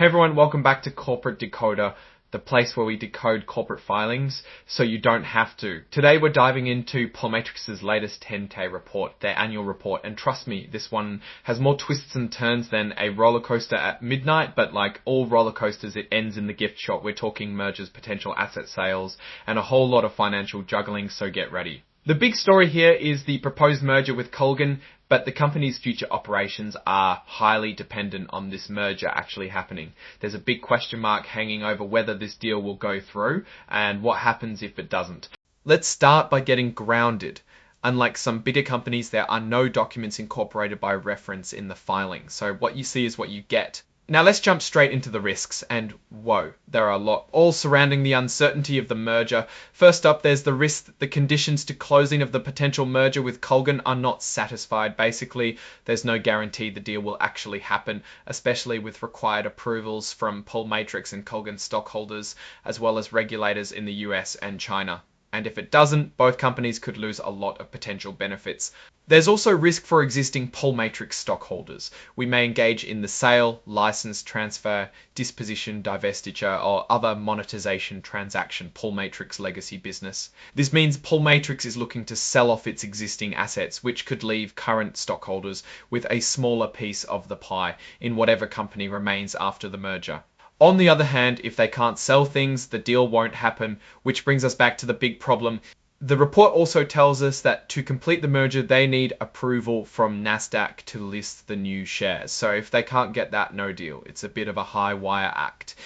Hey everyone, welcome back to Corporate Decoder, the place where we decode corporate filings so you don't have to. Today we're diving into Pulmatrix's latest 10K report, their annual report, and trust me, this one has more twists and turns than a roller coaster at midnight, but like all roller coasters, it ends in the gift shop. We're talking mergers, potential asset sales, and a whole lot of financial juggling, so get ready. The big story here is the proposed merger with Colgan, but the company's future operations are highly dependent on this merger actually happening. There's a big question mark hanging over whether this deal will go through and what happens if it doesn't. Let's start by getting grounded. Unlike some bigger companies, there are no documents incorporated by reference in the filing, so what you see is what you get. Now let's jump straight into the risks, and whoa, there are a lot, all surrounding the uncertainty of the merger. First up, there's the risk that the conditions to closing of the potential merger with Colgan are not satisfied. Basically, there's no guarantee the deal will actually happen, especially with required approvals from Pulmatrix and Colgan stockholders, as well as regulators in the US and China. And if it doesn't, both companies could lose a lot of potential benefits. There's also risk for existing Pulmatrix stockholders. We may engage in the sale, license transfer, disposition, divestiture, or other monetization transaction Pulmatrix legacy business. This means Pulmatrix is looking to sell off its existing assets, which could leave current stockholders with a smaller piece of the pie in whatever company remains after the merger. On the other hand, if they can't sell things, the deal won't happen, which brings us back to the big problem. The report also tells us that to complete the merger, they need approval from Nasdaq to list the new shares. So if they can't get that, no deal. It's a bit of a high wire act.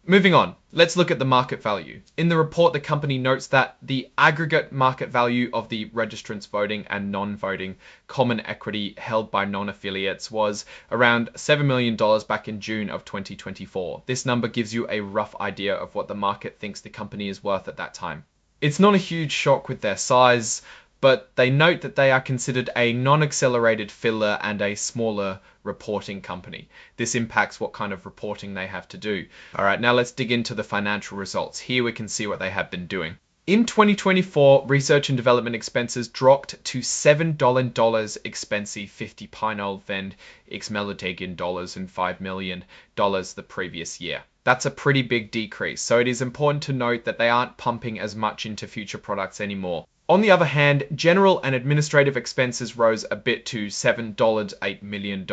Moving on, let's look at the market value. In the report, the company notes that the aggregate market value of the registrants voting and non-voting common equity held by non-affiliates was around $7 million back in June of 2024. This number gives you a rough idea of what the market thinks the company is worth at that time. It's not a huge shock with their size, but they note that they are considered a non-accelerated filler and a smaller reporting company. This impacts what kind of reporting they have to do. All right, now let's dig into the financial results. Here we can see what they have been doing. In 2024, research and development expenses dropped to $7 expensive 50 pinole vend xmeloteg in dollars and $5 million the previous year. That's a pretty big decrease, so it is important to note that they aren't pumping as much into future products anymore. On the other hand, general and administrative expenses rose a bit to $7.8 million.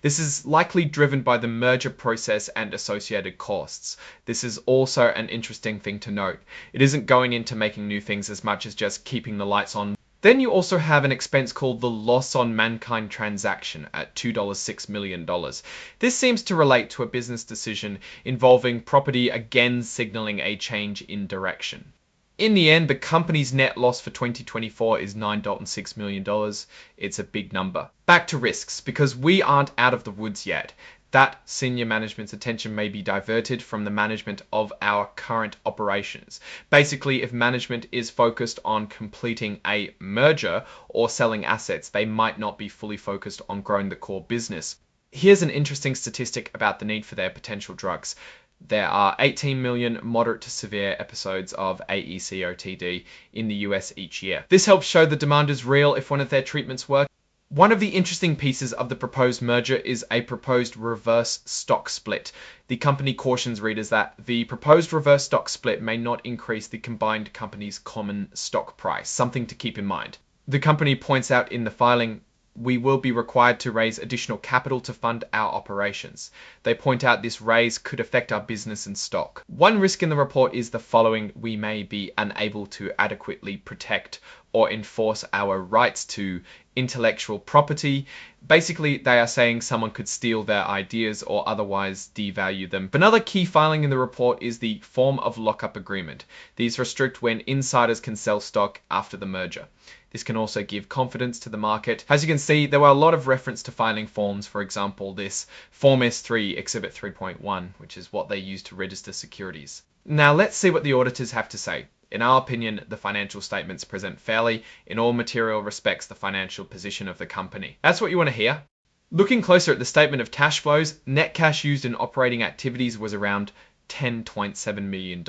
This is likely driven by the merger process and associated costs. This is also an interesting thing to note. It isn't going into making new things as much as just keeping the lights on. Then you also have an expense called the loss on mankind transaction at $2.6 million. This seems to relate to a business decision involving property again signaling a change in direction. In the end, the company's net loss for 2024 is $9.6 million. It's a big number. Back to risks, because we aren't out of the woods yet. That senior management's attention may be diverted from the management of our current operations. Basically, if management is focused on completing a merger or selling assets, they might not be fully focused on growing the core business. Here's an interesting statistic about the need for their potential drugs. There are 18 million moderate to severe episodes of AECOTD in the US each year. This helps show the demand is real if one of their treatments work. One of the interesting pieces of the proposed merger is a proposed reverse stock split. The company cautions readers that the proposed reverse stock split may not increase the combined company's common stock price, something to keep in mind. The company points out in the filing, we will be required to raise additional capital to fund our operations. They point out this raise could affect our business and stock. One risk in the report is the following: we may be unable to adequately protect or enforce our rights to intellectual property. Basically, they are saying someone could steal their ideas or otherwise devalue them. Another key filing in the report is the form of lockup agreement. These restrict when insiders can sell stock after the merger. This can also give confidence to the market. As you can see, there were a lot of reference to filing forms. For example, this Form S3 Exhibit 3.1, which is what they use to register securities. Now let's see what the auditors have to say. In our opinion, the financial statements present fairly, in all material respects, the financial position of the company. That's what you want to hear. Looking closer at the statement of cash flows, net cash used in operating activities was around $10.7 million.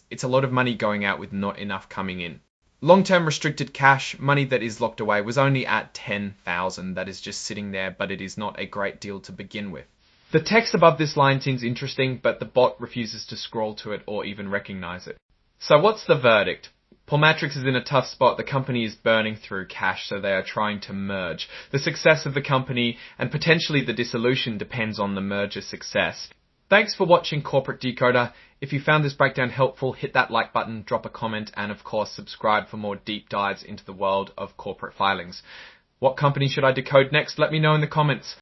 It's a lot of money going out with not enough coming in. Long-term restricted cash, money that is locked away, was only at $10,000. That is just sitting there, but it is not a great deal to begin with. The text above this line seems interesting, but the bot refuses to scroll to it or even recognize it. So what's the verdict? Pulmatrix is in a tough spot. The company is burning through cash, so they are trying to merge. The success of the company and potentially the dissolution depends on the merger success. Thanks for watching Corporate Decoder. If you found this breakdown helpful, hit that like button, drop a comment, and of course subscribe for more deep dives into the world of corporate filings. What company should I decode next? Let me know in the comments.